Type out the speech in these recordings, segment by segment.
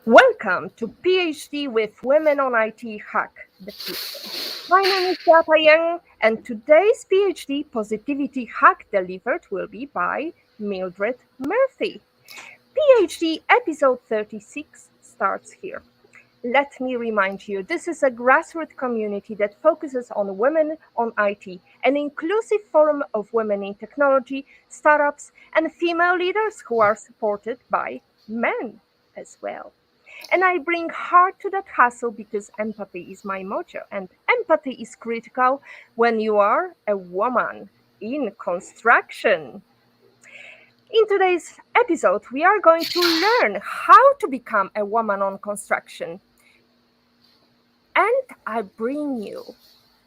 Welcome to PhD with Women on IT Hack the Future. My name is Beata, and today's PhD Positivity Hack delivered will be by Mildred Murphy. PhD episode 36 starts here. Let me remind you, this is a grassroots community that focuses on women on IT, an inclusive forum of women in technology, startups, and female leaders who are supported by men as well. And I bring heart to that hustle because empathy is my motto, and empathy is critical when you are a woman in construction. In today's episode, we are going to learn how to become a woman on construction. And I bring you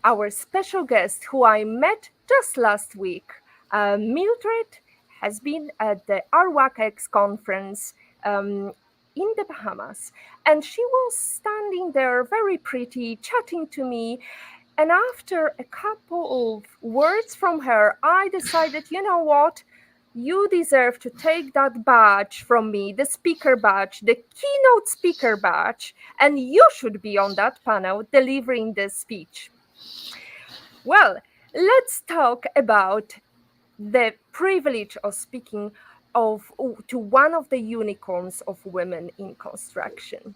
our special guest who I met just last week. Mildred has been at the RWACX conference in the Bahamas, and she was standing there very pretty, chatting to me. And after a couple of words from her, I decided, you know what? You deserve to take that badge from me, the speaker badge, the keynote speaker badge, and you should be on that panel delivering the speech. Well, let's talk about the privilege of speaking to one of the unicorns of women in construction.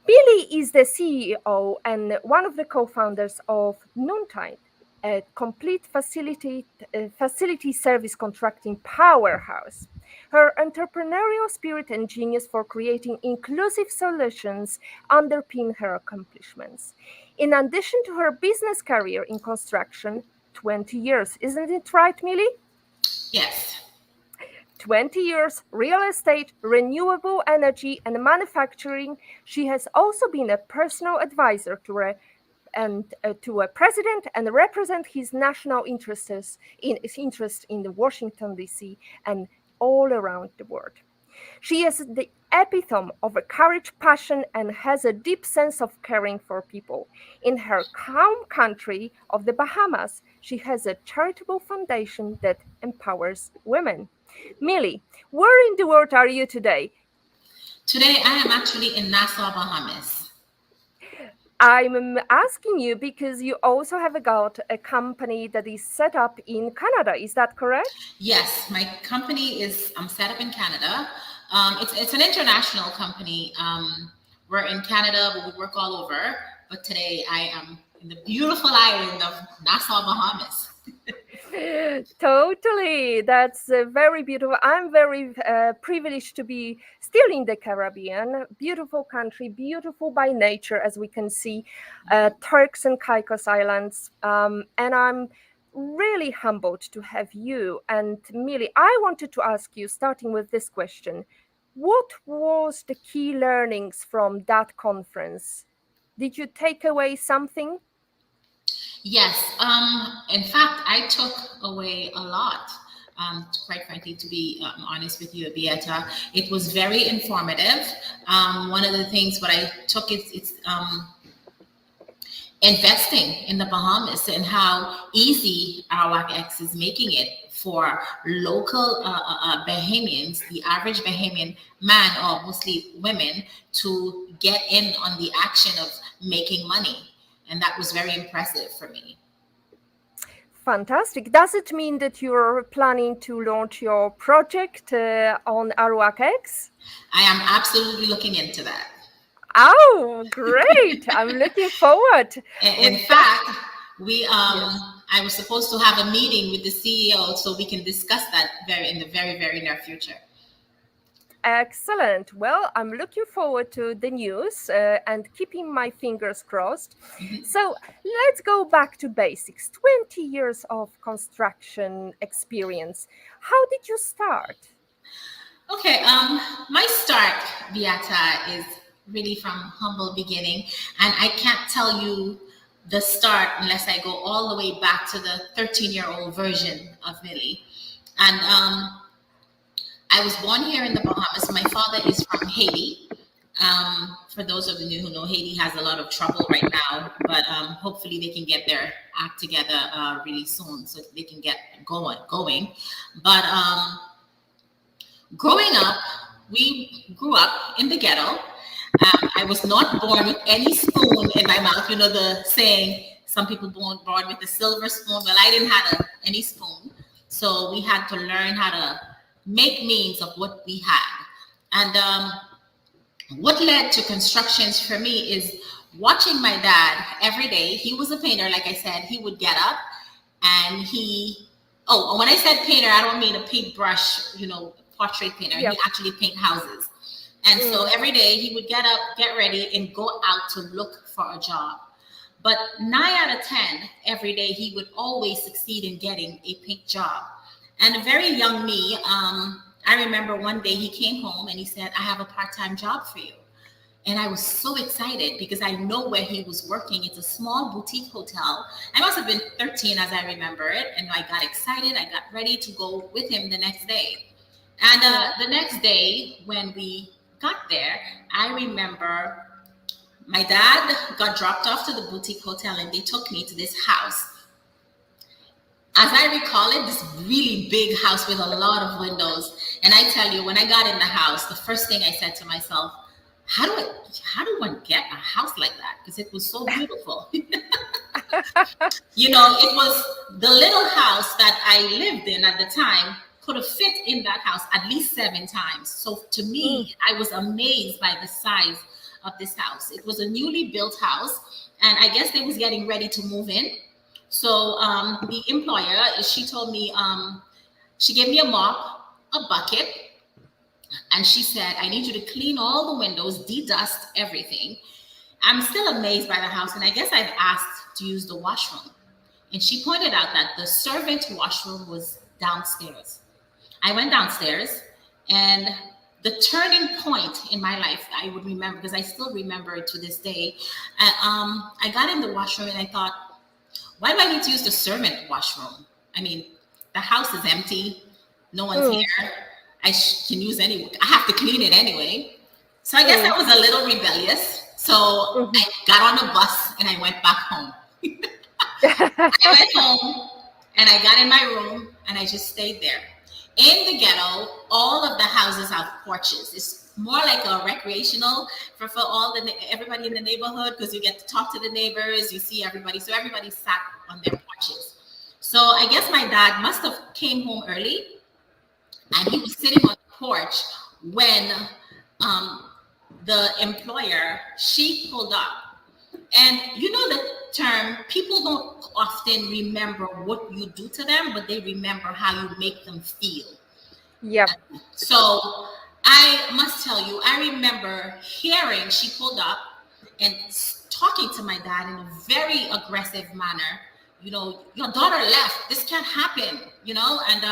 Billy is the CEO and one of the co-founders of Noontide, a complete facility service contracting powerhouse. Her entrepreneurial spirit and genius for creating inclusive solutions underpin her accomplishments. In addition to her business career in construction, 20 years, isn't it right, Millie? Yes. 20 years, real estate, renewable energy, and manufacturing. She has also been a personal advisor to a president and represent his national interests in the Washington, D.C. and all around the world. She is the epitome of a courage, passion, and has a deep sense of caring for people. In her home country of the Bahamas, she has a charitable foundation that empowers women. Millie, where in the world are you today? Today, I am actually in Nassau, Bahamas. I'm asking you because you also have got a company that is set up in Canada. Is that correct? Yes, my company is set up in Canada. It's an international company. We're in Canada, but we work all over. But today, I am in the beautiful island of Nassau, Bahamas. Totally. That's very beautiful. I'm very privileged to be still in the Caribbean. Beautiful country, beautiful by nature, as we can see, Turks and Caicos Islands. And I'm really humbled to have you. And Millie, I wanted to ask you, starting with this question, what was the key learnings from that conference? Did you take away something? Yes. In fact, I took away a lot. Quite frankly, to be honest with you, Beata, it was very informative. One of the things what I took is it's investing in the Bahamas and how easy RWACX is making it for local Bahamians, the average Bahamian man or mostly women, to get in on the action of making money. And that was very impressive for me. Fantastic. Does it mean that you're planning to launch your project on RWACX? I am absolutely looking into that. Oh, great. I'm looking forward. In fact, I was supposed to have a meeting with the CEO so we can discuss that in the very, very near future. Excellent. Well, I'm looking forward to the news and keeping my fingers crossed. Mm-hmm. So let's go back to basics. 20 years of construction experience. How did you start? Okay, my start, Beata, is really from humble beginning. And I can't tell you the start unless I go all the way back to the 13-year-old version of Millie. And I was born here in the Bahamas. My father is from Haiti. For those of you who know, Haiti has a lot of trouble right now, but hopefully they can get their act together really soon so they can get going. But growing up, we grew up in the ghetto. I was not born with any spoon in my mouth. You know the saying, some people born with a silver spoon. Well, I didn't have any spoon. So we had to learn how to make means of what we had. And what led to constructions for me is watching my dad every day. He was a painter, like I said. He would get up and when I said painter, I don't mean a paintbrush, portrait painter. Yep. He actually paint houses. And so every day he would get up, get ready, and go out to look for a job. But 9 out of 10, every day he would always succeed in getting a paint job. And a very young me, I remember one day he came home and he said, I have a part-time job for you. And I was so excited because I know where he was working. It's a small boutique hotel. I must have been 13 as I remember it. And I got excited. I got ready to go with him the next day. And the next day when we got there, I remember my dad got dropped off to the boutique hotel and they took me to this house. As I recall it, this really big house with a lot of windows. And I tell you, when I got in the house, the first thing I said to myself, how do one get a house like that? Because it was so beautiful. It was the little house that I lived in at the time could have fit in that house at least 7 times. So to me, I was amazed by the size of this house. It was a newly built house, and I guess they was getting ready to move in. So the employer, she told me, she gave me a mop, a bucket, and she said, I need you to clean all the windows, de-dust everything. I'm still amazed by the house, and I guess I've asked to use the washroom. And she pointed out that the servant washroom was downstairs. I went downstairs, and the turning point in my life, I would remember, because I still remember it to this day. I got in the washroom and I thought, why do I need to use the servant washroom? I mean, the house is empty. No one's here. I can use any. I have to clean it anyway. So I guess I was a little rebellious. So I got on the bus and I went back home. I went home and I got in my room and I just stayed there. In the ghetto, all of the houses have porches. It's more like a recreational for everybody in the neighborhood, because you get to talk to the neighbors, you see everybody. So everybody sat on their porches. So I guess my dad must have came home early, and he was sitting on the porch when the employer, she pulled up. And you know the term, people don't often remember what you do to them, but they remember how you make them feel. Yep. So I must tell you, I remember hearing she pulled up and talking to my dad in a very aggressive manner. Your daughter left. This can't happen, and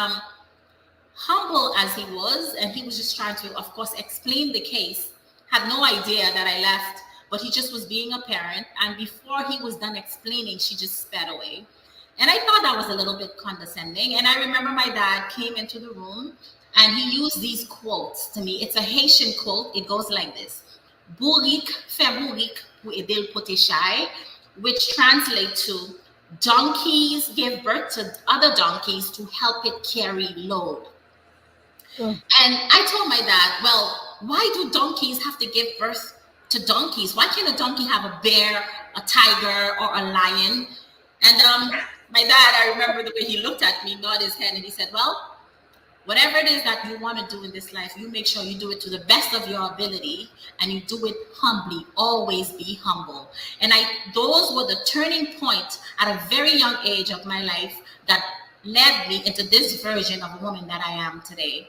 humble as he was, and he was just trying to, of course, explain the case, had no idea that I left. But he just was being a parent. And before he was done explaining, she just sped away. And I thought that was a little bit condescending. And I remember my dad came into the room and he used these quotes to me. It's a Haitian quote. It goes like this. Bourik fe bourik pou edel pote shay, which translates to donkeys give birth to other donkeys to help it carry load. And I told my dad, well, why do donkeys have to give birth to donkeys? Why can't a donkey have a bear, a tiger, or a lion? And my dad, I remember the way he looked at me, nodded his head, and he said, well, whatever it is that you want to do in this life, you make sure you do it to the best of your ability, and you do it humbly. Always be humble. And those were the turning point at a very young age of my life that led me into this version of a woman that I am today.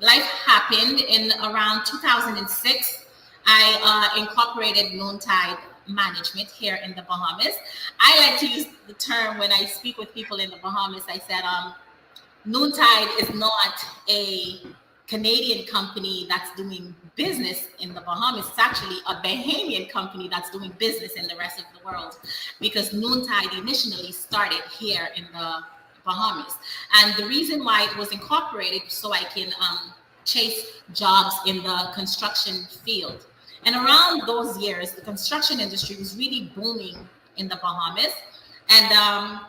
Life happened in around 2006. I incorporated Noontide Management here in the Bahamas. I like to use the term when I speak with people in the Bahamas. I said, Noontide is not a Canadian company that's doing business in the Bahamas. It's actually a Bahamian company that's doing business in the rest of the world, because Noontide initially started here in the Bahamas. And the reason why it was incorporated so I can chase jobs in the construction field. And around those years, the construction industry was really booming in the Bahamas. And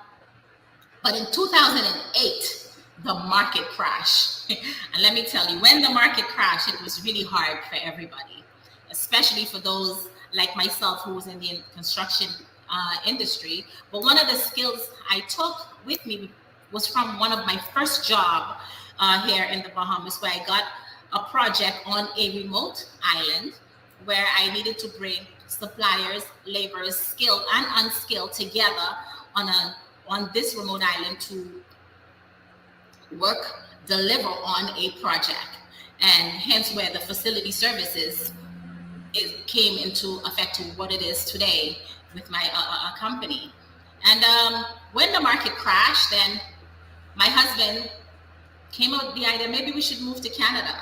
but in 2008, the market crashed. And let me tell you, when the market crashed, it was really hard for everybody, especially for those like myself who was in the construction industry. But one of the skills I took with me was from one of my first job here in the Bahamas, where I got a project on a remote island where I needed to bring suppliers, laborers, skilled and unskilled, together on this remote island to work, deliver on a project, and hence where the facility services came into effect to what it is today with my company. And when the market crashed, then my husband came up with the idea, maybe we should move to Canada.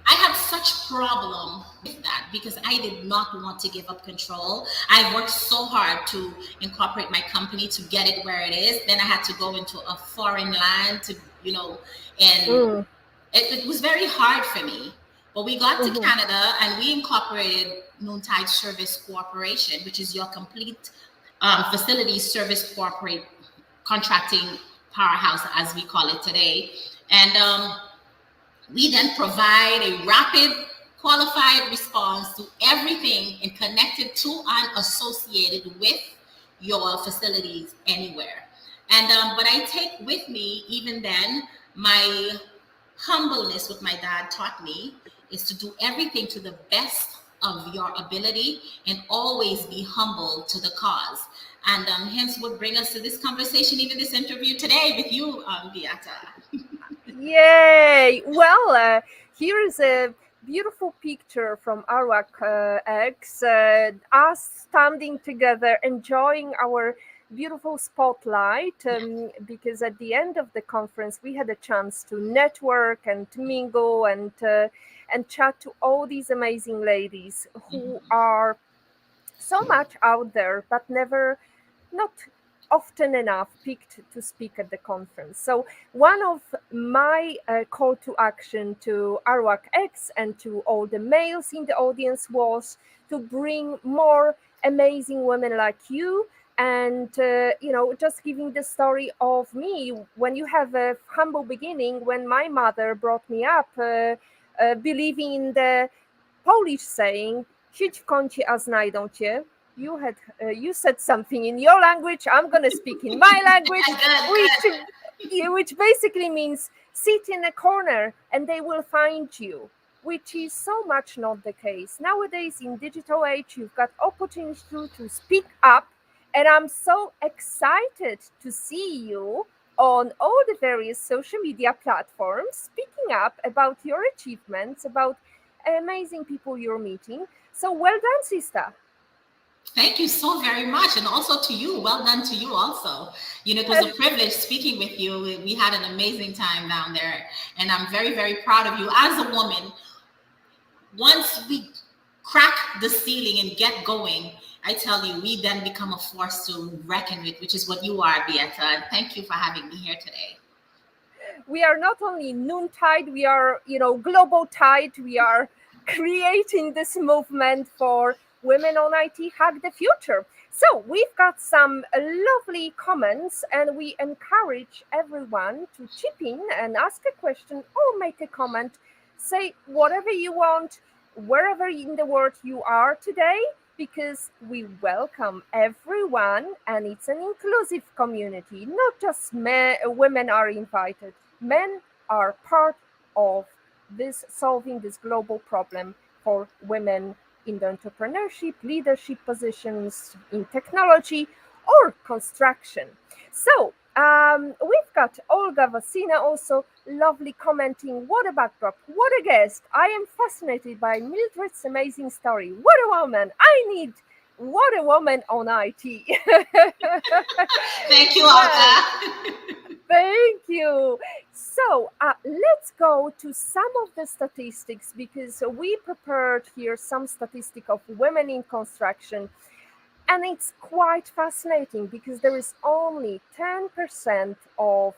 I had such problem with that because I did not want to give up control. I worked so hard to incorporate my company to get it where it is. Then I had to go into a foreign land to, and it was very hard for me. But we got to Canada and we incorporated Noontide Service Corporation, which is your complete facility service corporate contracting powerhouse, as we call it today. And we then provide a rapid, qualified response to everything and connected to and associated with your facilities anywhere. And but I take with me, even then, my humbleness, what my dad taught me, is to do everything to the best of your ability and always be humble to the cause. And hence would bring us to this conversation, even this interview today with you, Beata. Yay! Well, here is a beautiful picture from Arawak X, us standing together, enjoying our beautiful spotlight, because at the end of the conference, we had a chance to network and to mingle and chat to all these amazing ladies who are so much out there, but not often enough picked to speak at the conference. So one of my call to action to Arawak X and to all the males in the audience was to bring more amazing women like you. And just giving the story of me, when you have a humble beginning, when my mother brought me up, believing in the Polish saying, "Siedź w kącie, a znajdą cię." You said something in your language. I'm going to speak in my language, which basically means sit in a corner and they will find you, which is so much not the case. Nowadays, in digital age, you've got opportunity to speak up. And I'm so excited to see you on all the various social media platforms, speaking up about your achievements, about amazing people you're meeting. So well done, sister. Thank you so very much. And also to you, well done to you also. It was a privilege speaking with you. We had an amazing time down there. And I'm very, very proud of you as a woman. Once we crack the ceiling and get going, I tell you, we then become a force to reckon with, which is what you are, Beata. And thank you for having me here today. We are not only Noontide, we are, global tide. We are creating this movement for Women on IT Hack the Future. So we've got some lovely comments, and we encourage everyone to chip in and ask a question or make a comment. Say whatever you want, wherever in the world you are today, because we welcome everyone, and it's an inclusive community. Not just women are invited. Men are part of this solving this global problem for women in the entrepreneurship, leadership positions in technology or construction. So we've got Olga Vasina also lovely commenting, what a backdrop, what a guest. I am fascinated by Mildred's amazing story. What a woman. What a woman on IT. Thank you, Olga. Thank you. So let's go to some of the statistics, because we prepared here some statistic of women in construction. And it's quite fascinating because there is only 10% of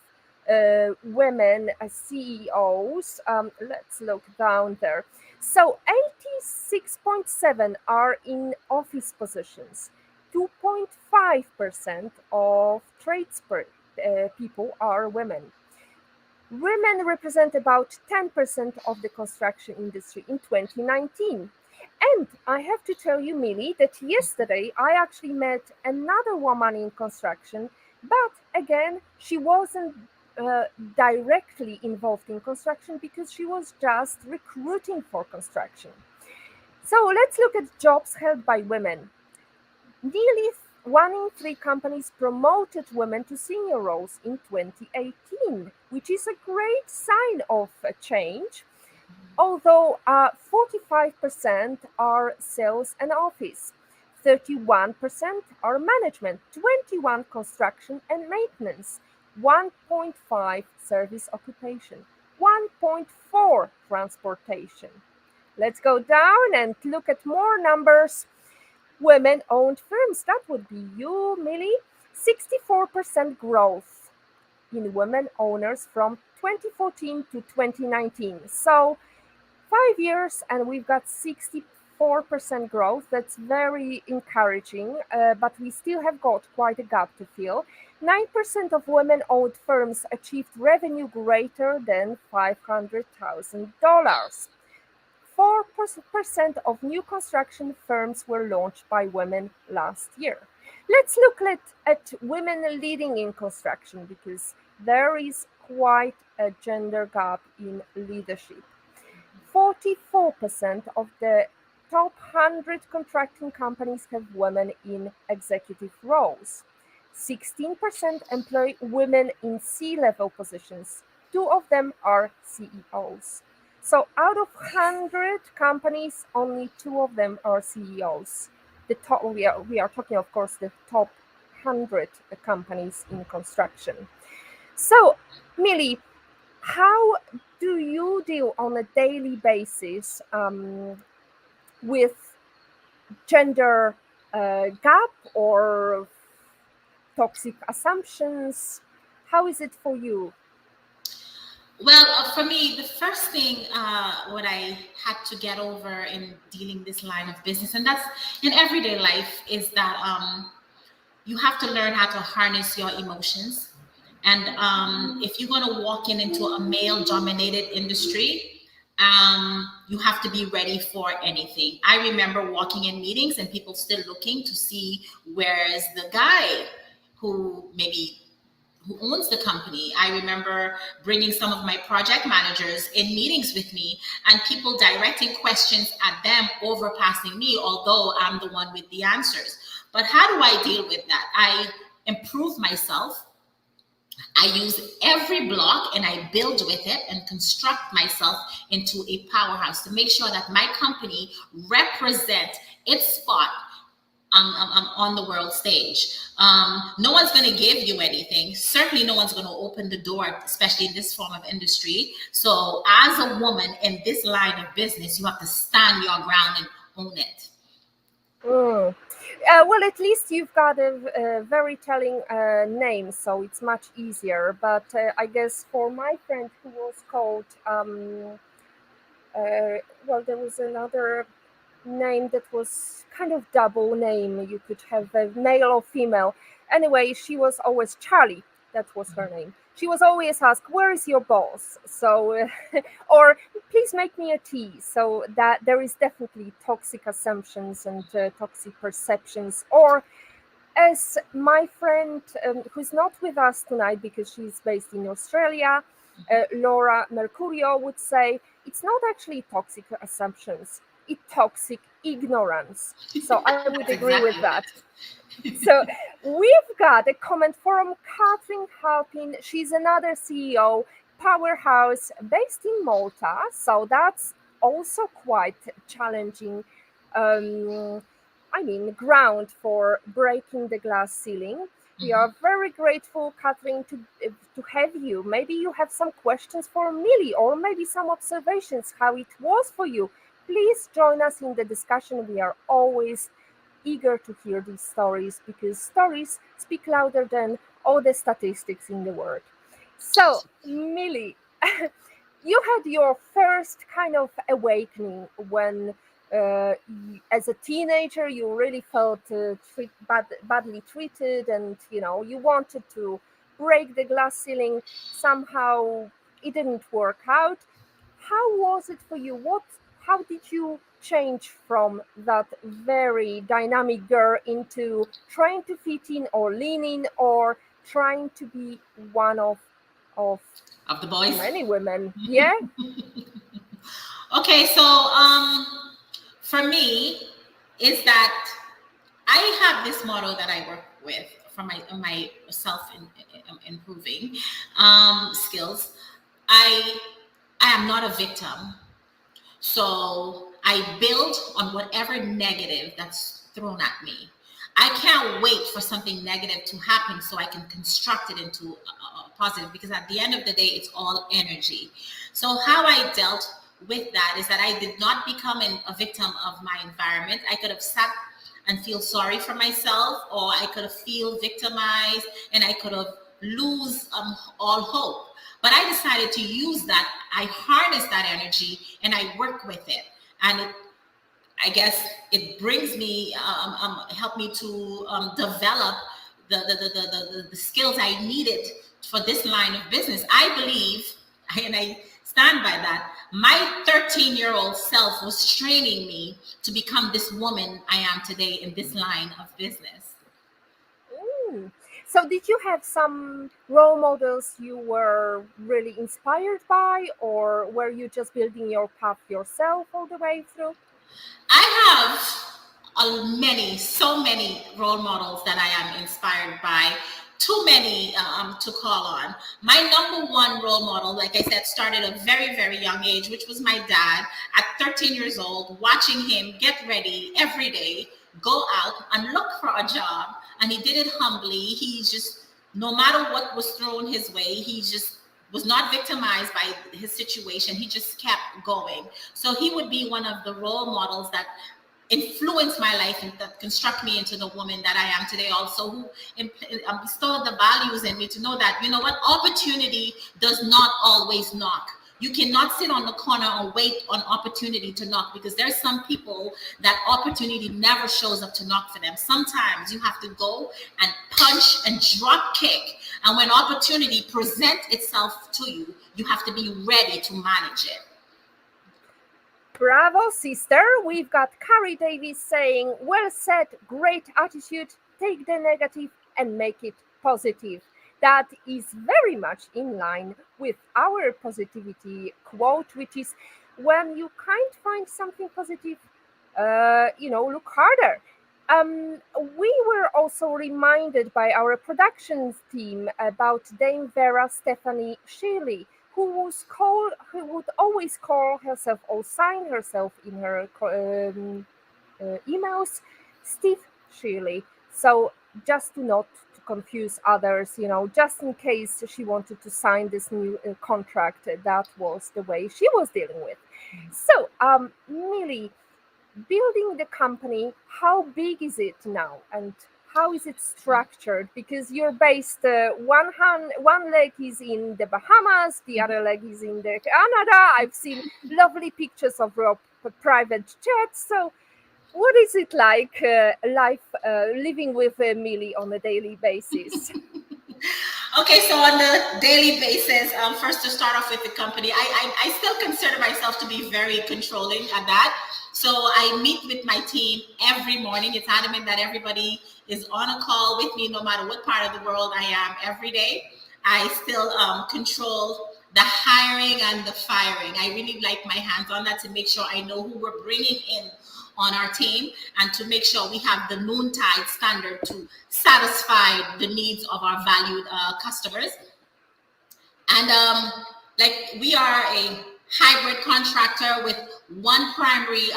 women CEOs. Let's look down there. So 86.7 are in office positions. 2.5% of trades people are women. Women represent about 10% of the construction industry in 2019. And I have to tell you, Millie, that yesterday I actually met another woman in construction, but again, she wasn't directly involved in construction because she was just recruiting for construction. So let's look at jobs held by women. Nearly 1 in 3 companies promoted women to senior roles in 2018, which is a great sign of a change. Although 45% are sales and office, 31% are management, 21 construction and maintenance, 1.5 service occupation, 1.4 transportation. Let's go down and look at more numbers. Women-owned firms, that would be you, Millie. 64% growth in women owners from 2014 to 2019. So 5 years and we've got 64% growth. That's very encouraging, but we still have got quite a gap to fill. 9% of women-owned firms achieved revenue greater than $500,000. 4% of new construction firms were launched by women last year. Let's look at women leading in construction because there is quite a gender gap in leadership. 44% of the top 100 contracting companies have women in executive roles. 16% employ women in C-level positions. 2 of them are CEOs. So out of 100 companies, only 2 of them are CEOs. We are talking, of course, the top 100 companies in construction. So, Millie, how do you deal on a daily basis with gender gap or toxic assumptions? How is it for you? Well, for me, the first thing what I had to get over in dealing this line of business, and that's in everyday life, is that you have to learn how to harness your emotions. And if you're going to walk into a male-dominated industry, you have to be ready for anything. I remember walking in meetings and people still looking to see where is the guy who owns the company. I remember bringing some of my project managers in meetings with me and people directing questions at them, overpassing me, although I'm the one with the answers. But how do I deal with that? I improve myself. I use every block and I build with it and construct myself into a powerhouse to make sure that my company represents its spot on the world stage. No one's going to give you anything. Certainly, no one's going to open the door, especially in this form of industry. So, as a woman in this line of business, you have to stand your ground and own it. Mm. Well, at least you've got a very telling name, so it's much easier. But I guess for my friend who was called, well, there was another name that was kind of double name. You could have a male or female. Anyway, she was always Charlie. That was her name. She was always asked, "Where is your boss?" So, or please make me a tea. So that there is definitely toxic assumptions and toxic perceptions. Or as my friend who's not with us tonight because she's based in Australia, Laura Mercurio would say, it's not actually toxic assumptions, it's toxic ignorance. So I would agree with that. So we've got a comment from Catherine Halpin. She's another CEO, Powerhouse, based in Malta. So that's also quite challenging. Ground for breaking the glass ceiling. We are very grateful, Catherine, to have you. Maybe you have some questions for Millie or maybe some observations how it was for you. Please join us in the discussion. We are always eager to hear these stories because stories speak louder than all the statistics in the world. So, Millie, you had your first kind of awakening when as a teenager you really felt badly treated, and you wanted to break the glass ceiling somehow it didn't work out. How was it for you? How did you change from that very dynamic girl into trying to fit in or lean in or trying to be one of the boys. many women? Yeah. Okay, so for me is that I have this motto that I work with for my self improving skills. I am not a victim, so I build on whatever negative that's thrown at me. I can't wait for something negative to happen so I can construct it into a positive, because at the end of the day, it's all energy. So how I dealt with that is that I did not become a victim of my environment. I could have sat and feel sorry for myself, or I could have feel victimized, and I could have lose all hope. But I decided to use that. I harness that energy and I work with it, and I guess it brings me, help me to develop the skills I needed for this line of business. I believe, and I stand by that, my 13-year-old self was training me to become this woman I am today in this line of business. So did you have some role models you were really inspired by, or were you just building your path yourself all the way through? I have so many role models that I am inspired by. Too many to call on. My number one role model, like I said, started at a very, very young age, which was my dad. At 13 years old, watching him get ready every day, go out and look for a job. And he did it humbly. He just, no matter what was thrown his way, he just was not victimized by his situation. He just kept going. So he would be one of the role models that influenced my life and that construct me into the woman that I am today, also who bestowed the values in me to know that, you know what, opportunity does not always knock. You cannot sit on the corner and wait on opportunity to knock, because there's some people that opportunity never shows up to knock for them. Sometimes you have to go and punch and drop kick. And when opportunity presents itself to you, you have to be ready to manage it. Bravo, sister. We've got Carrie Davis saying, well said, great attitude, take the negative and make it positive. That is very much in line with our positivity quote, which is, when you can't find something positive, look harder. We were also reminded by our productions team about Dame Vera Stephanie Shirley, who would always call herself or sign herself in her emails Steve Shirley. So just not to confuse others, just in case she wanted to sign this new contract, that was the way she was dealing with. So, Millie, building the company, how big is it now, and how is it structured? Because you're based, one leg is in the Bahamas, the other leg is in the Canada. I've seen lovely pictures of your private jets. So what is it like living with Millie on a daily basis? Okay, so on the daily basis, first to start off with the company, I still consider myself to be very controlling at that. So I meet with my team every morning. It's adamant that everybody is on a call with me, no matter what part of the world I am every day. I still control the hiring and the firing. I really like my hands on that to make sure I know who we're bringing in on our team, and to make sure we have the Noontide standard to satisfy the needs of our valued customers. And we are a hybrid contractor with one primary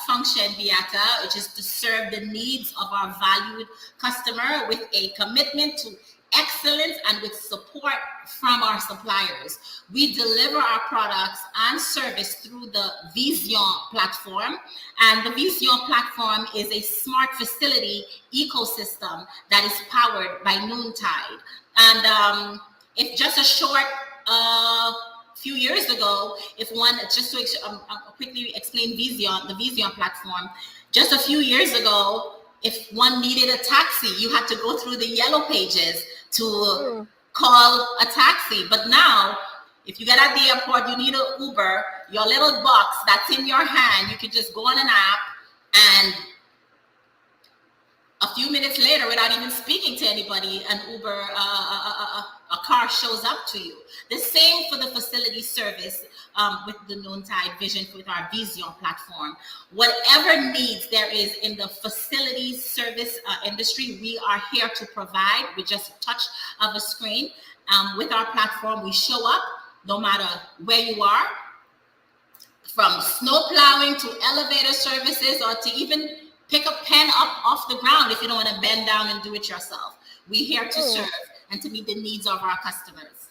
function, Beata, which is to serve the needs of our valued customer with a commitment to excellence and with support from our suppliers. We deliver our products and service through the Vision platform. And the Vision platform is a smart facility ecosystem that is powered by Noontide. And if just a short few years ago, just to quickly explain Vision, the Vision platform, just a few years ago, if one needed a taxi, you had to go through the yellow pages to call a taxi. But now, If you get at the airport, you need an Uber, your little box that's in your hand, you can just go on an app, and a few minutes later, without even speaking to anybody, an Uber, a car shows up to you. The same for the facility service with the Noontide Vision with our Vision platform. Whatever needs there is in the facility service industry, we are here to provide with just a touch of a screen. With our platform, we show up no matter where you are, from snow plowing to elevator services, or to even pick a pen up off the ground if you don't want to bend down and do it yourself. We're here to serve and to meet the needs of our customers.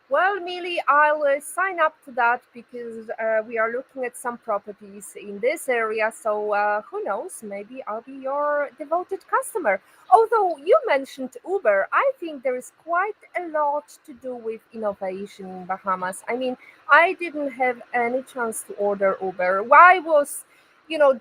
Well, Millie, I'll sign up to that because we are looking at some properties in this area. So who knows? Maybe I'll be your devoted customer. Although you mentioned Uber, I think there is quite a lot to do with innovation in Bahamas. I mean, I didn't have any chance to order Uber. I was,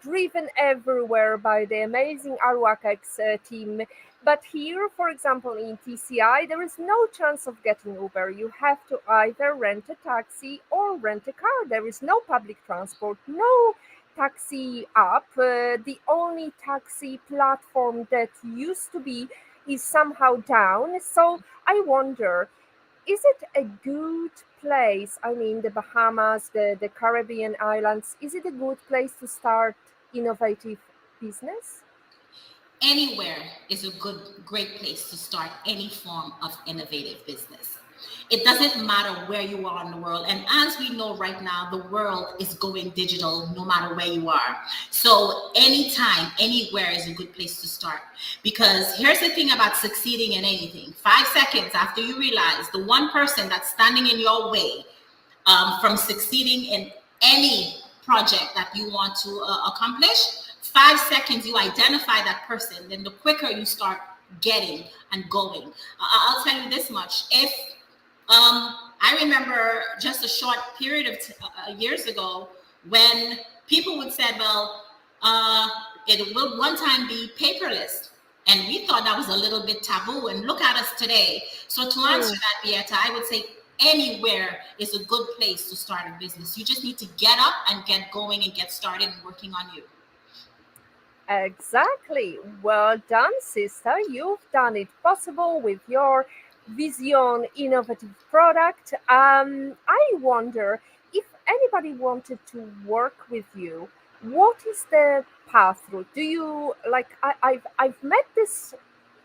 driven everywhere by the amazing Aruakex team. But here, for example, in TCI, there is no chance of getting Uber. You have to either rent a taxi or rent a car. There is no public transport, no taxi app. The only taxi platform that used to be is somehow down. So I wonder, is it a good place? I mean, the Bahamas, the Caribbean islands, is it a good place to start innovative business? Anywhere is a great place to start any form of innovative business. It doesn't matter where you are in the world. And as we know right now, the world is going digital no matter where you are. So anytime, anywhere is a good place to start. Because here's the thing about succeeding in anything. 5 seconds after you realize the one person that's standing in your way from succeeding in any project that you want to accomplish, 5 seconds you identify that person, then the quicker you start getting and going. I'll tell you this much. If I remember just a short period of years ago when people would say, well, it will one time be paperless. And we thought that was a little bit taboo. And look at us today. So to answer that, Beata, I would say anywhere is a good place to start a business. You just need to get up and get going and get started and working on you. Exactly. Well done, sister. You've done it possible with your Vision innovative product. I wonder if anybody wanted to work with you, what is the path through? Do you like? I've met this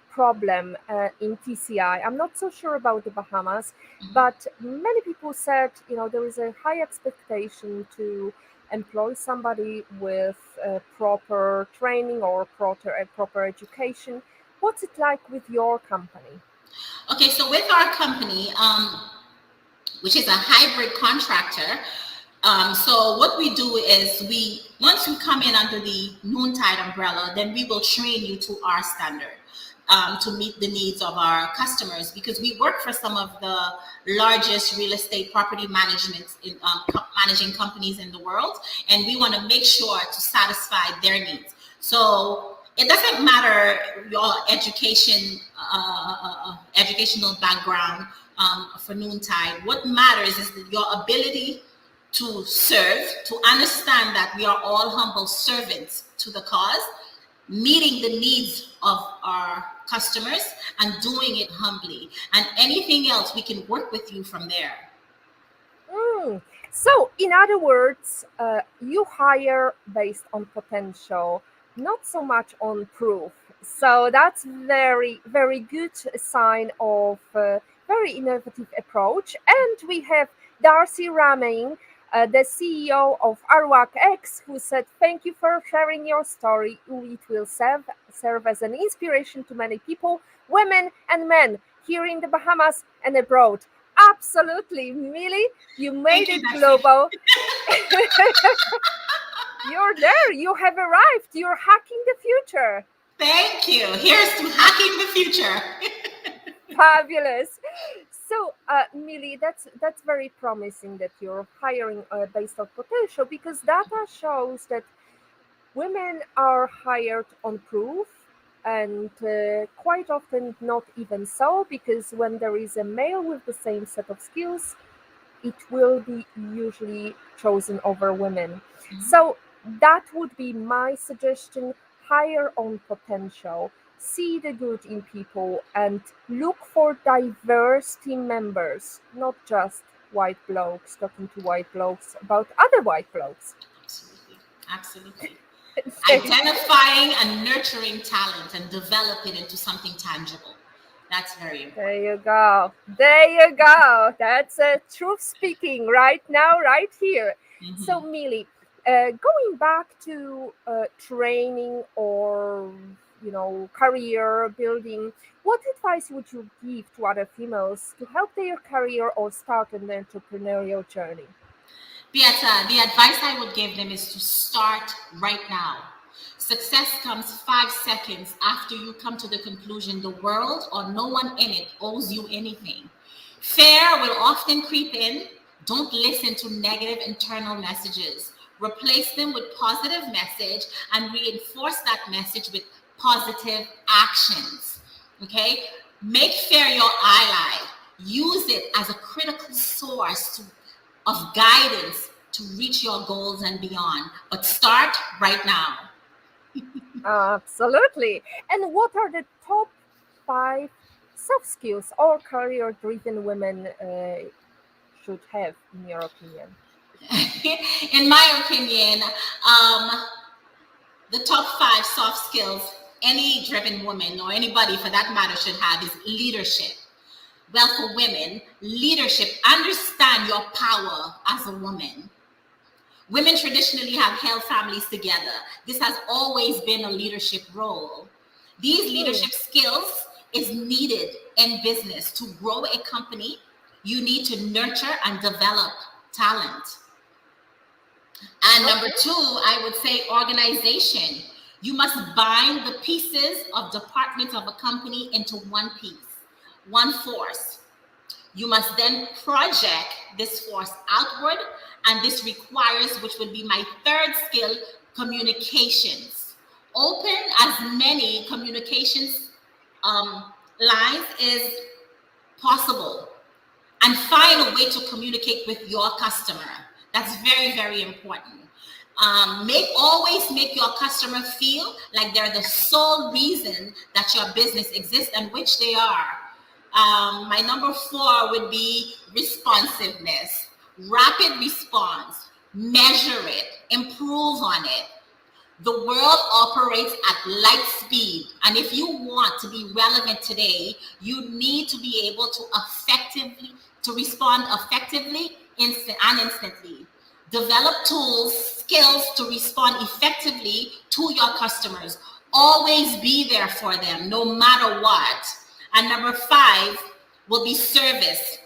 problem in TCI. I'm not so sure about the Bahamas, but many people said, there is a high expectation to employ somebody with proper training or proper education. What's it like with your company? Okay, so with our company, which is a hybrid contractor, so what we do is once we come in under the Noontide umbrella, then we will train you to our standard to meet the needs of our customers, because we work for some of the largest real estate property managing companies in the world, and we want to make sure to satisfy their needs. So it doesn't matter your educational background for Noontide. What matters is that your ability to serve, to understand that we are all humble servants to the cause, meeting the needs of our customers and doing it humbly. And anything else, we can work with you from there. So, in other words, you hire based on potential, not so much on proof. So that's very, very good sign of very innovative approach. And we have Darcy Raming, the CEO of Aruakex, who said, "Thank you for sharing your story. It will serve as an inspiration to many people, women and men here in the Bahamas and abroad." Absolutely, Millie, you made it global. You're there. You have arrived. You're hacking the future. Thank you. Here's to hacking the future. Fabulous. So, Millie, that's very promising that you're hiring based on potential, because data shows that women are hired on proof, and quite often not even so, because when there is a male with the same set of skills, it will be usually chosen over women. Mhm. So that would be my suggestion. Hire on potential, see the good in people, and look for diverse team members, not just white blokes talking to white blokes about other white blokes. Absolutely. Absolutely. Thank you. Identifying and nurturing talent and develop it into something tangible. That's very There important. you go. There you go. That's truth speaking right now, right here. So, Mhm. Millie, going back to training or career building, what advice would you give to other females to help their career or start an entrepreneurial journey? Beata, the advice I would give them is to start right now. Success comes 5 seconds after you come to the conclusion the world or no one in it owes you anything. Fear will often creep in. Don't listen to negative internal messages. Replace them with positive message and reinforce that message with positive actions. Okay? Make fear your ally. Use it as a critical source of guidance to reach your goals and beyond. But start right now. Absolutely. And what are the top five soft skills or career driven women should have, in your opinion? In my opinion, um, the top 5 soft skills any driven woman or anybody for that matter should have is leadership. Well, for women, leadership, understand your power as a woman. Women traditionally have held families together. This has always been a leadership role. These Hmm. leadership skills is needed in business. To grow a company, you need to nurture and develop talent. And number Okay. 2, I would say organization. You must bind the pieces of departments of a company into one piece, one force. You must then project this force outward, and this requires, which would be my third skill, communications. Open as many communications lines as possible, and find Hmm. a way to communicate with your customer. That's very, very important. Always make your customer feel like they're the sole reason that your business exists, and which they are. My number 4 would be responsiveness, rapid response, measure it, improve on it. The world operates at light speed, and if you want to be relevant today, you need to be able to respond effectively, and instantly. Develop tools, skills to respond effectively to your customers. Always be there for them, no matter what. And number 5 will be service.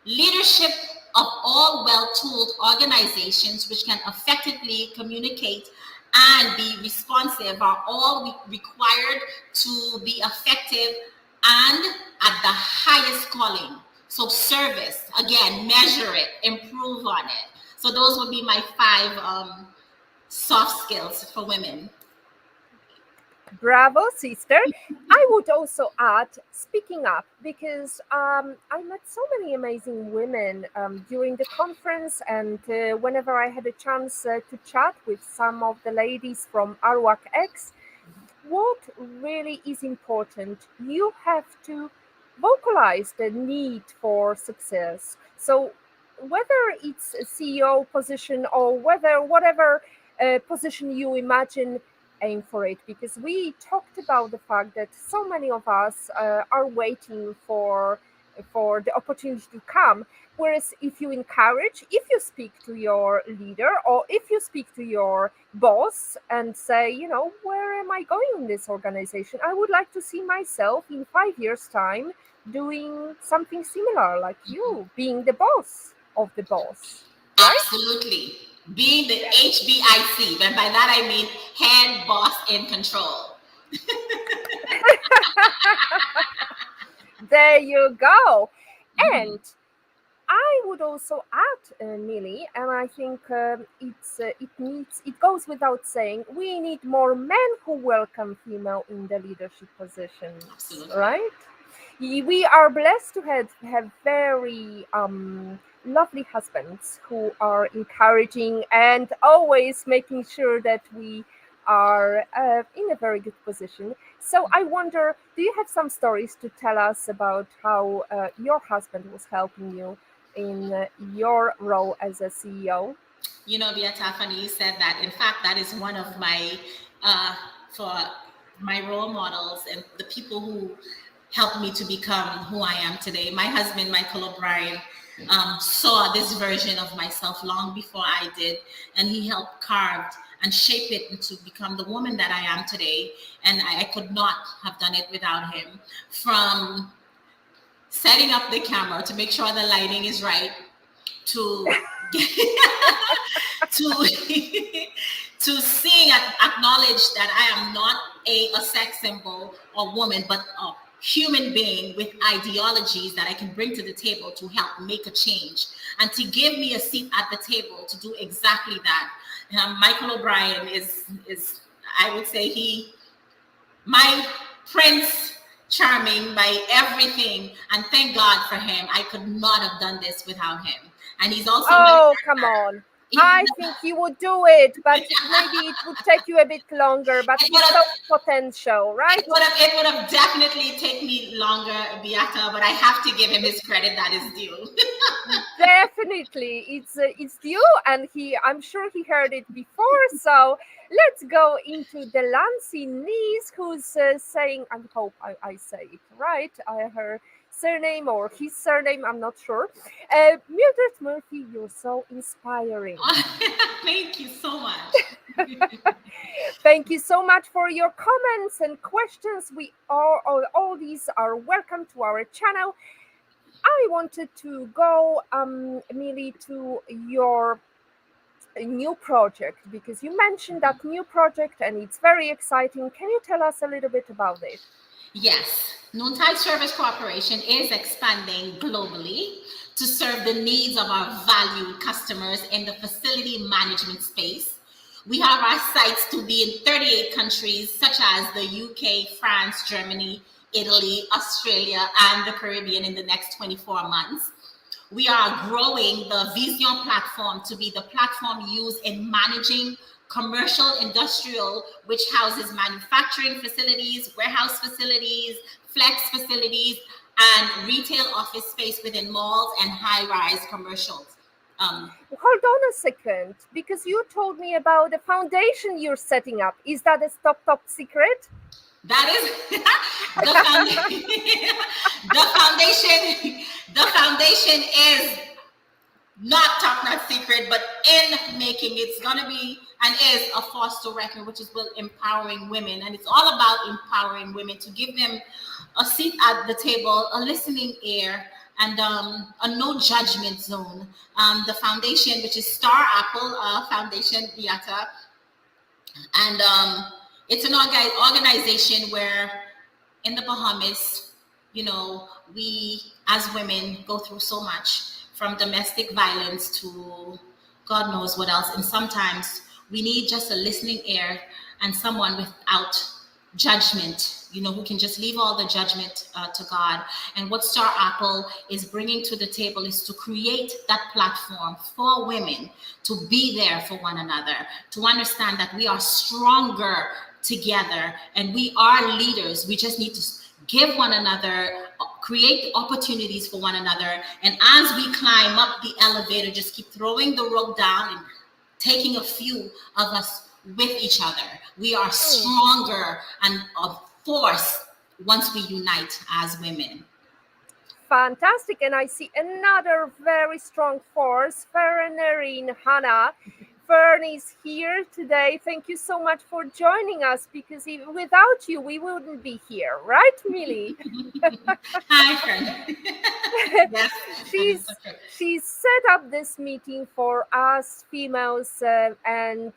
Leadership of all well-tooled organizations which can effectively communicate and be responsive are all required to be effective and at the highest calling. So service, again, measure it, improve on it. So those would be my 5 soft skills for women. Bravo, sister. I would also add speaking up because I met so many amazing women during the conference, and whenever I had a chance to chat with some of the ladies from Arwak X, what really is important, you have to vocalize the need for success. So whether it's a CEO position or whether whatever position you imagine, aim for it, because we talked about the fact that so many of us are waiting for the opportunity to come. Whereas if you encourage, if you speak to your leader or if you speak to your boss and say, where am I going in this organization? I would like to see myself in 5 years' time doing something similar like you, being the boss of the boss, right? Absolutely. Being the Yeah. HBIC, and by that I mean head boss in control. There you go. Mhm. And I would also add, Millie, and I think it goes without saying, we need more men who welcome female in the leadership positions, Absolutely. right? We are blessed to have very lovely husbands who are encouraging and always making sure that we are in a very good position. So I wonder, do you have some stories to tell us about how your husband was helping you in your role as a CEO? You know, Beata, funny you said that. In fact, that is one of my for my role models and the people who helped me to become who I am today. My husband, Michael O'Brien, saw this version of myself long before I did, and he helped carve and shape it into become the woman that I am today. And I could not have done it without him. From setting up the camera to make sure the lighting is right, to to to seeing and acknowledge that I am not a sex symbol or woman, but a human being with ideologies that I can bring to the table to help make a change, and to give me a seat at the table to do exactly that. Michael O'Brien is I would say my Prince Charming by everything, and thank God for him. I could not have done this without him. And he's also Oh, come on. I think he would do it, but maybe it would take you a bit longer. But he saw potential, right? It would have definitely taken me longer, Beata, but I have to give him his credit that is due. Definitely, it's due, and I'm sure he heard it before. So let's go into the Lancy niece, who's saying, I hope I say it right. Her surname or his surname, I'm not sure. Mildred Murphy, you're so inspiring. Thank you so much. Thank you so much for your comments and questions. We all these are welcome to our channel. I wanted to go, Millie, to your new project, because you mentioned that new project and it's very exciting. Can you tell us a little bit about it? Yes, Noontide Service Corporation is expanding globally to serve the needs of our valued customers in the facility management space. We have our sites to be in 38 countries, such as the UK, France, Germany, Italy, Australia, and the Caribbean in the next 24 months. We are growing the Vision platform to be the platform used in managing commercial, industrial, which houses manufacturing facilities, warehouse facilities, flex facilities, and retail office space within malls and high-rise commercials. Hold on a second, because you told me about the foundation you're setting up. Is that a top secret? That is the foundation is not top-notch secret, but in making, it's going to be and is a force to reckon, which is with empowering women. And it's all about empowering women to give them a seat at the table, a listening ear, and a no judgment zone. The foundation, which is Star Apple Foundation, Beata, and it's an organization where in the Bahamas, you know, we as women go through so much, from domestic violence to God knows what else. And sometimes we need just a listening ear and someone without judgment, you know, who can just leave all the judgment to God. And what Star Apple is bringing to the table is to create that platform for women to be there for one another, to understand that we are stronger together and we are leaders. We just need to give one another, create opportunities for one another. And as we climb up the elevator, just keep throwing the rope down and taking a few of us with each other. We are stronger and a force once we unite as women. Fantastic. And I see another very strong force, Fernerine Hannah. Fern is here today. Thank you so much for joining us, because without you, we wouldn't be here, right, Millie? Hi, Fern. Yes, she's set up this meeting for us females and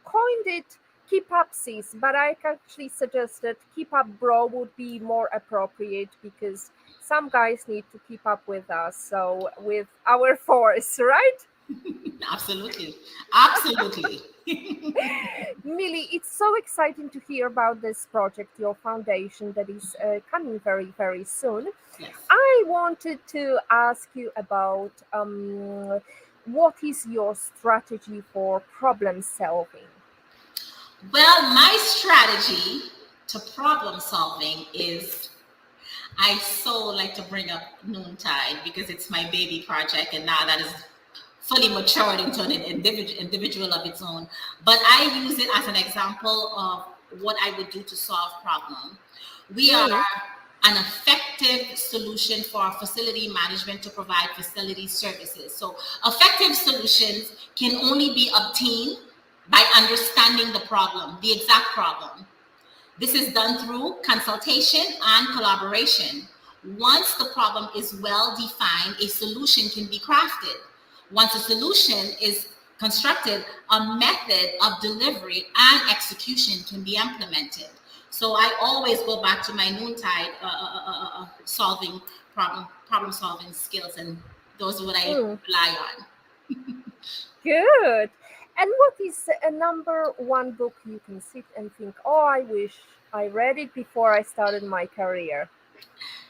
coined it Keep Up Sis, but I actually suggested Keep Up Bro would be more appropriate, because some guys need to keep up with us, so with our force, right? Absolutely. Millie, it's so exciting to hear about this project, your foundation that is coming very, very soon. Yes. I wanted to ask you about what is your strategy for problem solving? Well, my strategy to problem solving is I so like to bring up Noontide because it's my baby project, and now that is fully matured into an individual of its own. But I use it as an example of what I would do to solve problem. We are Mm, an effective solution for facility management to provide facility services. So effective solutions can only be obtained by understanding the problem, the exact problem. This is done through consultation and collaboration. Once the problem is well defined, a solution can be crafted. Once a solution is constructed, a method of delivery and execution can be implemented. So I always go back to my Noontide solving problem solving skills, and those are what I mm, rely on. good. And what is a number one book you can sit and think, oh, I wish I read it before I started my career?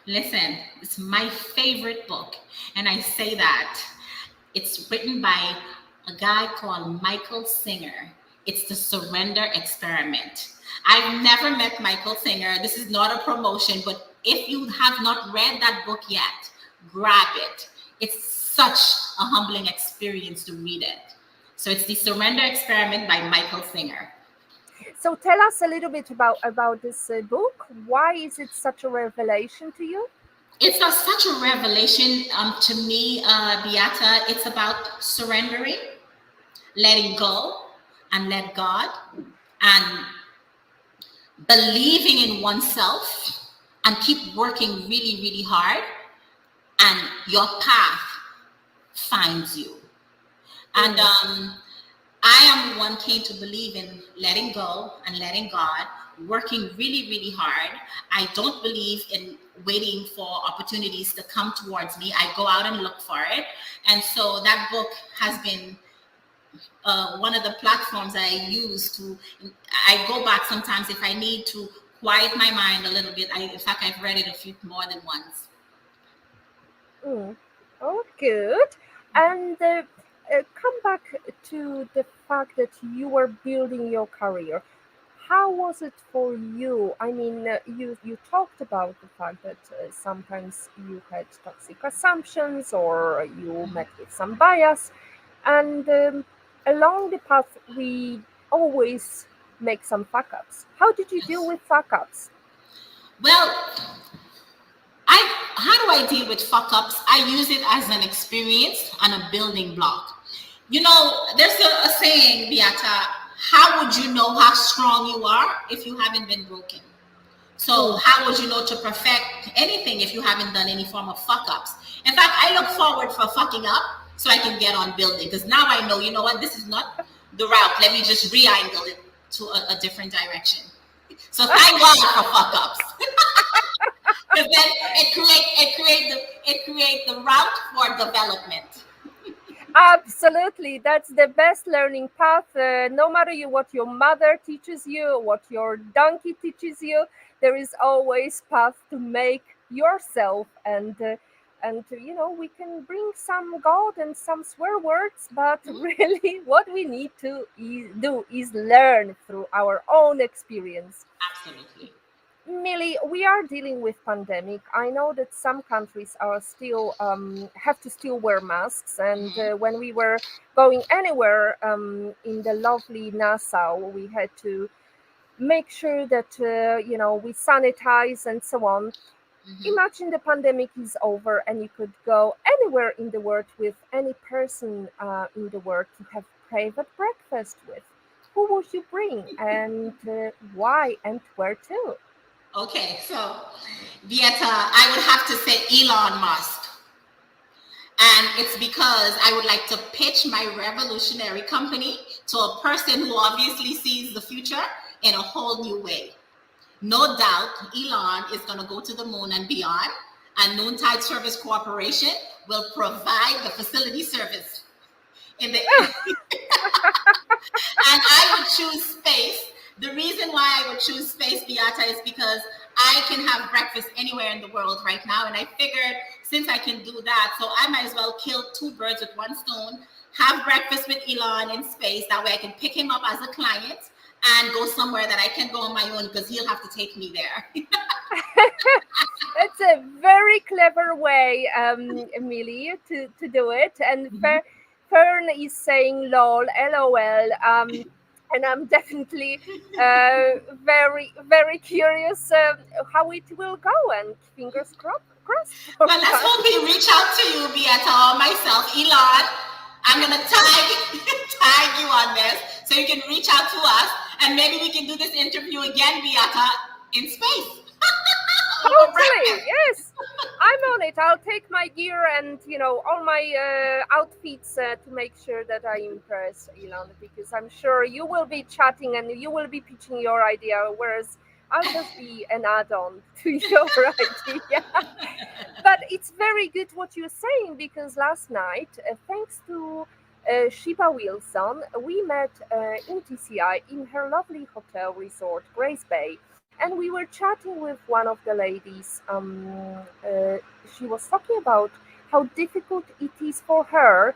Listen, it's my favorite book, and I say that it's written by a guy called Michael Singer. It's The Surrender Experiment. I've never met Michael Singer. This is not a promotion, but if you have not read that book yet, grab it. It's such a humbling experience to read it. So it's The Surrender Experiment by Michael Singer. So tell us a little bit about this book. Why is it such a revelation to you? Such a revelation to me, Beata. It's about surrendering, letting go, and let God, and believing in oneself, and keep working really, really hard, and your path finds you. And Mm, I am one came to believe in letting go and letting God, working really, really hard. I don't believe in waiting for opportunities to come towards me. I go out and look for it. And so that book has been one of the platforms I use to, I go back sometimes if I need to quiet my mind a little bit. In fact, I've read it a few more than once. mm. Oh, good. And come back to the fact that you were building your career. How was it for you? I mean, you talked about the fact that sometimes you had toxic assumptions or you met with some bias, and along the path we always make some fuck ups. How did you deal Yes. with fuck ups? Well, how do I deal with fuck ups? I use it as an experience and a building block. You know, there's a saying, Beata, how would you know how strong you are if you haven't been broken? So Mm. how would you know to perfect anything if you haven't done any form of fuck ups? In fact, I look forward for fucking up so I can get on building, because now I know, you know what, this is not the route. Let me just re-angle it to a different direction. So thank God for fuck ups. Because then it create the route for development. Absolutely, that's the best learning path. No matter what your mother teaches you, what your donkey teaches you, there is always path to make yourself. And you know, we can bring some God and some swear words, but Mhm. really, what we need to do is learn through our own experience. Absolutely. Millie, we are dealing with pandemic. I know that some countries are still have to still wear masks, and Mhm. when we were going anywhere in the lovely Nassau, we had to make sure that you know, we sanitize and so on. Mhm. Imagine the pandemic is over and you could go anywhere in the world with any person in the world to have private breakfast with. Who would you bring, and why, and where to? Okay, so Vieta, I would have to say Elon Musk. And it's because I would like to pitch my revolutionary company to a person who obviously sees the future in a whole new way. No doubt, Elon is going to go to the moon and beyond, and Noontide Service Corporation will provide the facility service in the And I would choose space. The reason why I would choose space, Beata, is because I can have breakfast anywhere in the world right now. And I figured since I can do that, so I might as well kill two birds with one stone, have breakfast with Elon in space. That way I can pick him up as a client and go somewhere that I can go on my own because he'll have to take me there. It's a very clever way, Emily, to do it. And Fern is saying lol, lol. And I'm definitely very, very curious how it will go. And fingers crossed. Well, let's hope we reach out to you, Beata, or myself, Elon. I'm going to tag you on this so you can reach out to us. And maybe we can do this interview again, Beata, in space. Totally, yes. I'm on it. I'll take my gear and, all my outfits to make sure that I impress Elon, because I'm sure you will be chatting and you will be pitching your idea, whereas I'll just be an add-on to your idea. But it's very good what you're saying, because last night, thanks to Shiba Wilson, we met in TCI in her lovely hotel resort, Grace Bay. And we were chatting with one of the ladies. She was talking about how difficult it is for her,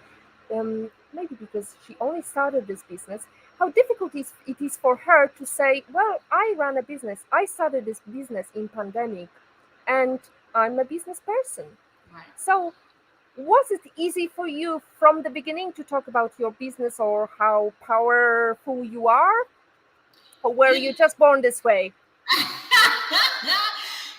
maybe because she only started this business, how difficult it is for her to say, well, I run a business. I started this business in pandemic, and I'm a business person. Right. So was it easy for you from the beginning to talk about your business or how powerful you are? Or were you just born this way?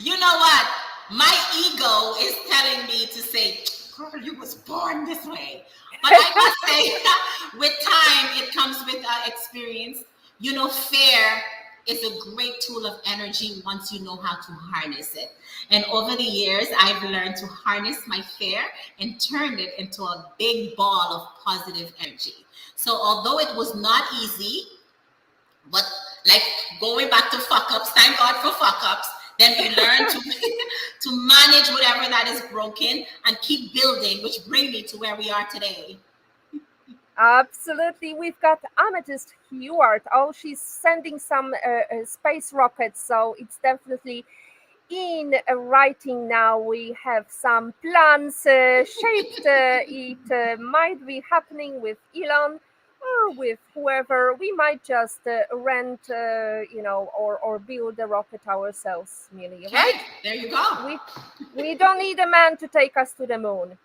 You know what? My ego is telling me to say, girl, you was born this way. But I must say, with time, it comes with experience. Fear is a great tool of energy once you know how to harness it. And over the years, I've learned to harness my fear and turn it into a big ball of positive energy. So although it was not easy, but like going back to fuck ups, thank God for fuck ups. Then we learn to manage whatever that is broken and keep building, which bring me to where we are today. Absolutely. We've got Amethyst Hewitt. Oh, she's sending some space rockets, so it's definitely in writing now. We have some plans shaped. It might be happening with Elon or with whoever. We might just rent, or build a rocket ourselves, Millie, Okay, right? there you go. We don't need a man to take us to the moon.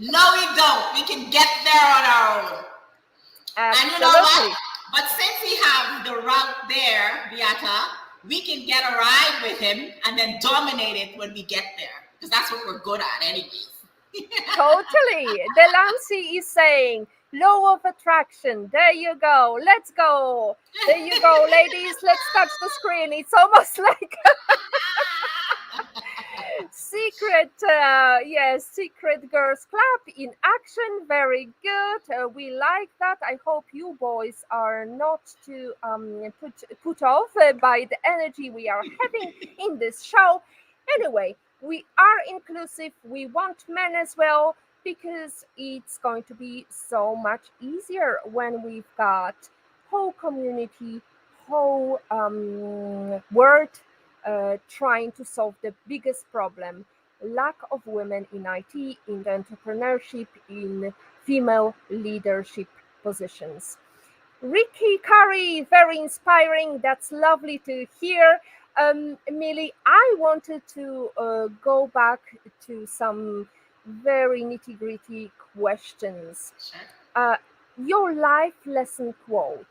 No, we don't. We can get there on our own. Absolutely. And you know what? But since we have the route there, Beata, we can get a ride with him and then dominate it when we get there. Because that's what we're good at anyways. Totally. Delancey is saying, law of attraction. There you go. Let's go. There you go, ladies. Let's touch the screen. It's almost like secret, yes, secret girls club in action. Very good. We like that. I hope you boys are not too put off by the energy we are having in this show. Anyway, we are inclusive. We want men as well, because it's going to be so much easier when we've got whole community, whole world trying to solve the biggest problem: lack of women in IT, in the entrepreneurship, in female leadership positions. Ricky Curry, very inspiring. That's lovely to hear. Millie, I wanted to go back to some very nitty-gritty questions. Sure. Your life lesson quote.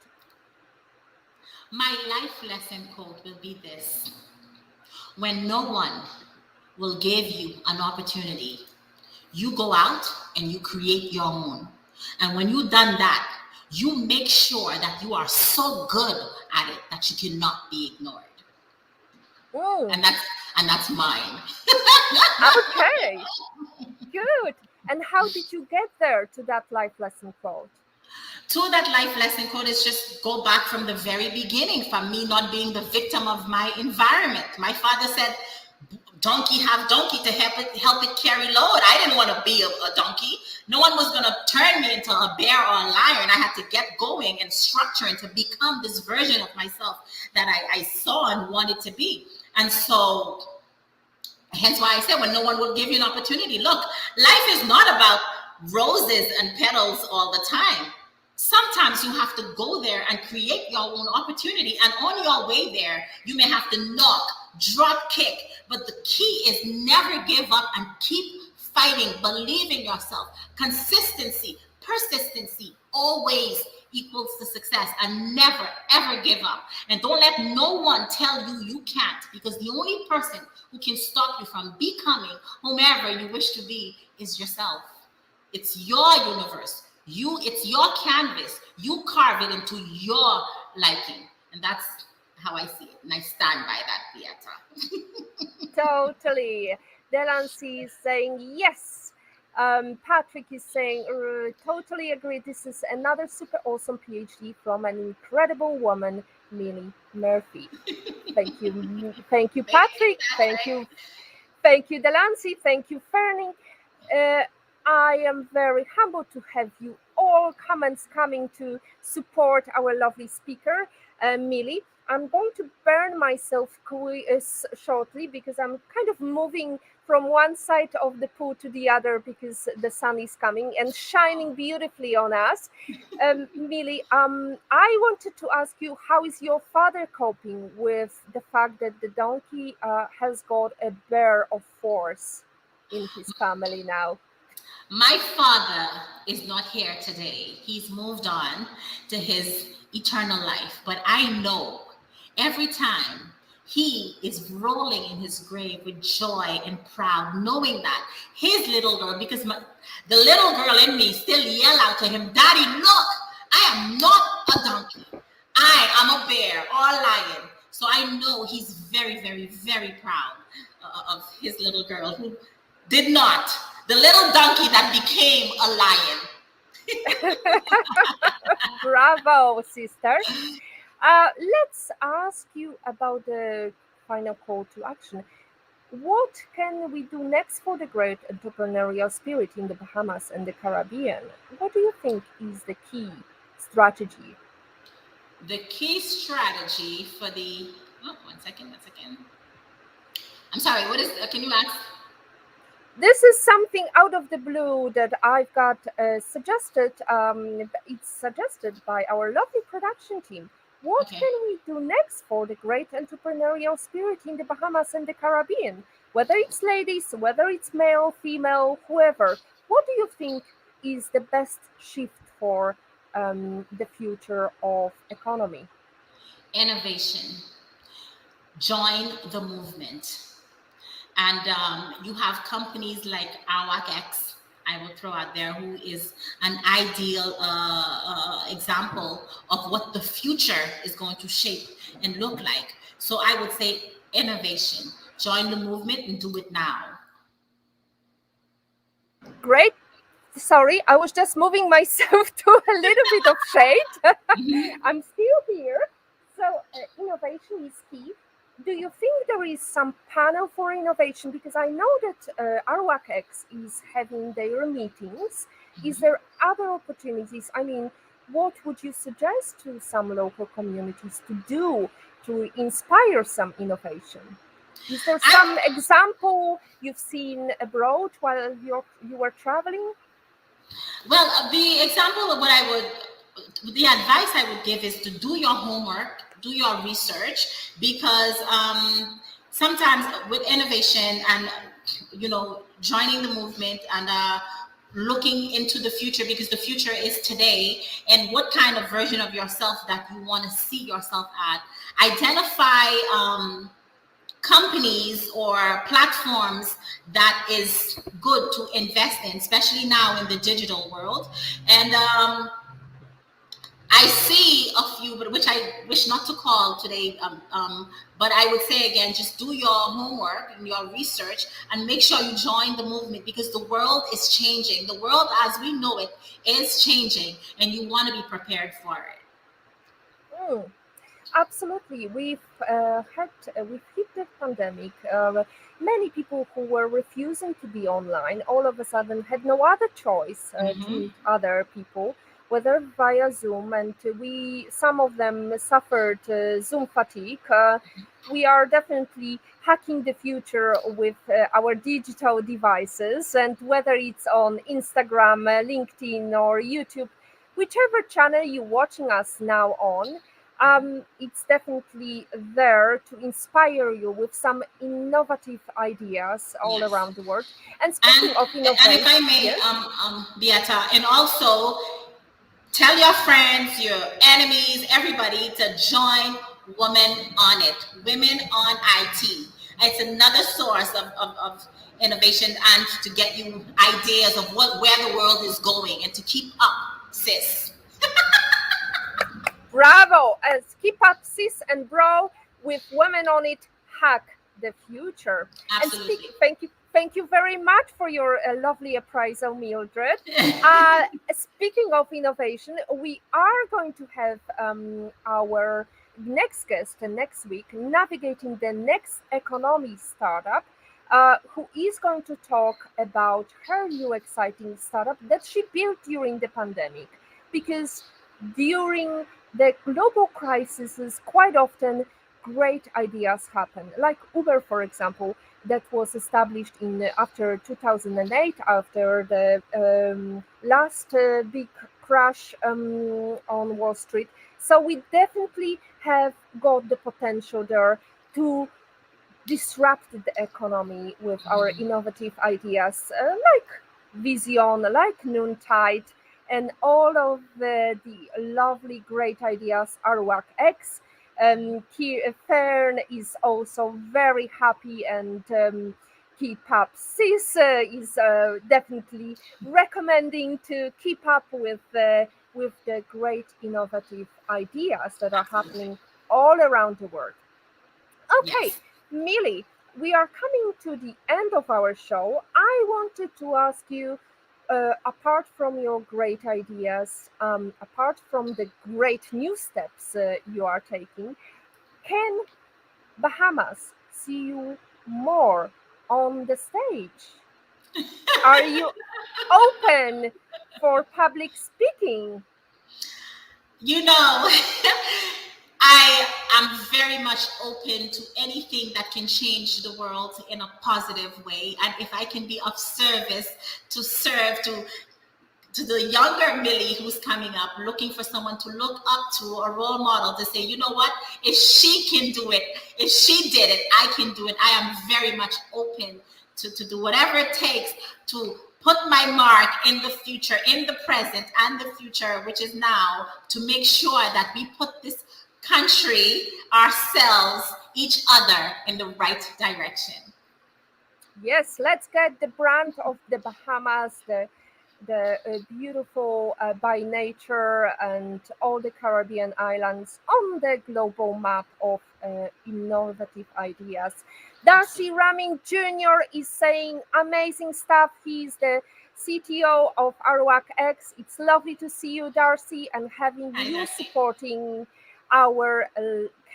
My life lesson quote will be this: when no one will give you an opportunity, you go out and you create your own. And when you've done that, you make sure that you are so good at it that you cannot be ignored. And that's mine. Okay, good. And how did you get there to that life lesson quote? To that life lesson quote is just go back from the very beginning, from me not being the victim of my environment. My father said, donkey have donkey to help it carry load. I didn't want to be a donkey. No one was going to turn me into a bear or a lion. I had to get going and structure and to become this version of myself that I saw and wanted to be. And so, hence why I said, when no one will give you an opportunity, look, life is not about roses and petals all the time. Sometimes you have to go there and create your own opportunity. And on your way there, you may have to knock, drop, kick. But the key is never give up and keep fighting. Believe in yourself. Consistency, persistency, always equals to success. And never, ever give up. And don't let no one tell you you can't. Because the only person who can stop you from becoming whomever you wish to be is yourself. It's your universe. It's your canvas. You carve it into your liking. And that's how I see it. And I stand by that, Beata. Totally. Delancey is saying yes. Patrick is saying totally agree. This is another super awesome PhD from an incredible woman, Mildred Murphy. Thank you. Thank you, Patrick. Thank you. Thank you, Delancey. Thank you, Fernie. I am very humbled to have you all comments coming to support our lovely speaker, Millie. I'm going to burn myself shortly because I'm kind of moving from one side of the pool to the other because the sun is coming and shining beautifully on us. Millie, I wanted to ask you, how is your father coping with the fact that the donkey has got a bear of force in his family now? My father is not here today. He's moved on to his eternal life. But I know every time he is rolling in his grave with joy and proud, knowing that his little girl, because the little girl in me still yell out to him, Daddy, look, I am not a donkey. I am a bear or a lion. So I know he's very, very, very proud of his little girl who did not. The little donkey that became a lion. Bravo, sister. Let's ask you about the final call to action. What can we do next for the great entrepreneurial spirit in the Bahamas and the Caribbean? What do you think is the key strategy? The key strategy for the... Oh, one second. I'm sorry, what is... Can you ask? This is something out of the blue that I've got suggested. It's suggested by our lovely production team. What can we do next for the great entrepreneurial spirit in the Bahamas and the Caribbean? Whether it's ladies, whether it's male, female, whoever. What do you think is the best shift for the future of economy? Innovation. Join the movement. And you have companies like AWACX, I will throw out there, who is an ideal example of what the future is going to shape and look like. So I would say innovation. Join the movement and do it now. Great. Sorry, I was just moving myself to a little bit of shade. I'm still here. So innovation is key. Do you think there is some panel for innovation? Because I know that AWACX is having their meetings. Is there other opportunities? I mean, what would you suggest to some local communities to do to inspire some innovation? Is there some example you've seen abroad while you were traveling? Well, the example of the advice I would give is to do your homework, do your research, because sometimes with innovation and, joining the movement and looking into the future, because the future is today, and what kind of version of yourself that you want to see yourself at. Identify companies or platforms that is good to invest in, especially now in the digital world. And I see a few, but which I wish not to call today. But I would say again, just do your homework and your research and make sure you join the movement, because the world is changing. The world as we know it is changing, and you want to be prepared for it. Absolutely. We've hit the pandemic. Many people who were refusing to be online all of a sudden had no other choice to Hmm. meet other people, whether via Zoom, and some of them suffered Zoom fatigue. We are definitely hacking the future with our digital devices, and whether it's on Instagram, LinkedIn, or YouTube, whichever channel you're watching us now on, it's definitely there to inspire you with some innovative ideas all Yes. around the world. And And speaking of and if I innovation, may, yes, Beata, and also tell your friends, your enemies, everybody to join Women on It, Women on IT. It's another source of innovation and to get you ideas of where the world is going and to keep up, sis. bravo! Keep up, sis and bro, with Women on It. Hack the future. And Absolutely. thank you very much for your lovely appraisal, Mildred. Speaking of innovation, we are going to have our next guest next week, navigating the next economy startup, who is going to talk about her new exciting startup that she built during the pandemic. Because during the global crises, quite often great ideas happen. Like Uber, for example, that was established in after 2008, after the last big crash on Wall Street. So we definitely have got the potential there to disrupt the economy with our innovative ideas, like Vision, like Noontide, and all of the lovely, great ideas Arwak X. Fern is also very happy, and Keep Up Sis is definitely recommending to keep up with the great innovative ideas that are Absolutely. happening all around the world. Okay, Yes. Millie, we are coming to the end of our show. I wanted to ask you, apart from your great ideas, apart from the great new steps you are taking, can Bahamas see you more on the stage? Are you open for public speaking? You know, I am very much open to anything that can change the world in a positive way. And if I can be of service to serve to the younger Millie who's coming up, looking for someone to look up to, a role model to say, you know what, if she can do it, if she did it, I can do it. I am very much open to do whatever it takes to put my mark in the future, in the present and the future, which is now, to make sure that we put this country, ourselves, each other in the right direction. Yes, let's get the brand of the Bahamas, the beautiful by nature and all the Caribbean islands on the global map of innovative ideas. Darcy Absolutely. Ramming Jr. is saying amazing stuff. He's the CTO of Arawak X. It's lovely to see you, Darcy, and having Hi, you Darcy. supporting our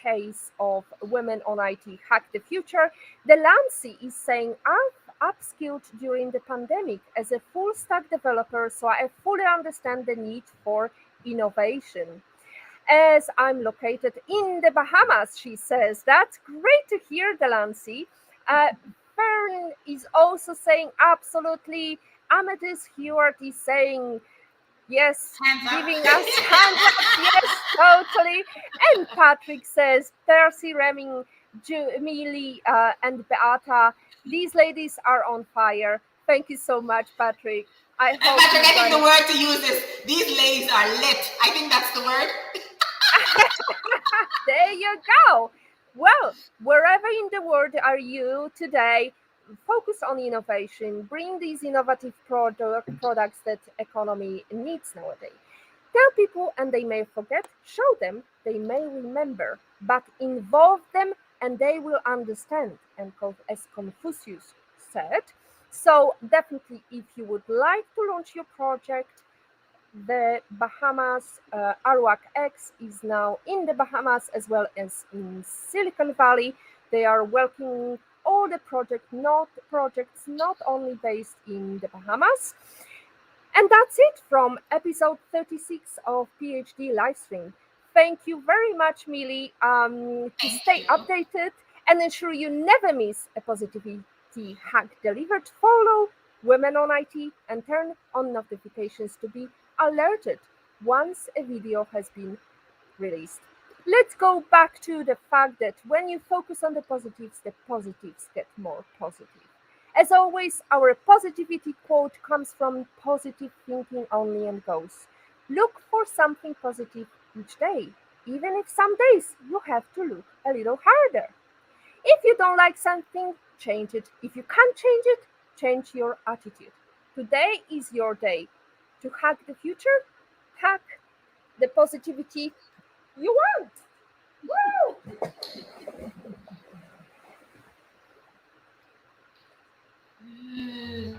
case of Women on IT Hack the Future. The Lancey is saying, I've upskilled during the pandemic as a full stack developer, so I fully understand the need for innovation. As I'm located in the Bahamas, she says. That's great to hear, Delancey. Uh, Fern is also saying absolutely. Amethyst Hewitt is saying yes, Hands giving up. us hands up. Yes, totally. And Patrick says, Percy Reming, Millie, and Beata, these ladies are on fire. Thank you so much, Patrick. I And hope Patrick, you're I think the going. word to use is these ladies are lit. I think that's the word. There you go. Well, wherever in the world are you today, focus on innovation. Bring these innovative products that economy needs nowadays. Tell people and they may forget. Show them, they may remember. But involve them and they will understand. And as Confucius said, so definitely if you would like to launch your project, The Bahamas Arawak X is now in the Bahamas as well as in Silicon Valley. They are welcoming all the projects not only based in the Bahamas. And that's it from episode 36 of PhD Livestream. Thank you very much, Millie. To Thank stay you. updated and ensure you never miss a positivity hack delivered, follow Women on IT and turn on notifications to be alerted once a video has been released. Let's go back to the fact that when you focus on the positives get more positive. As always, our positivity quote comes from positive thinking only and goes, look for something positive each day, even if some days you have to look a little harder. If you don't like something, change it. If you can't change it, change your attitude. Today is your day to hack the future, hack the positivity you want. Woo!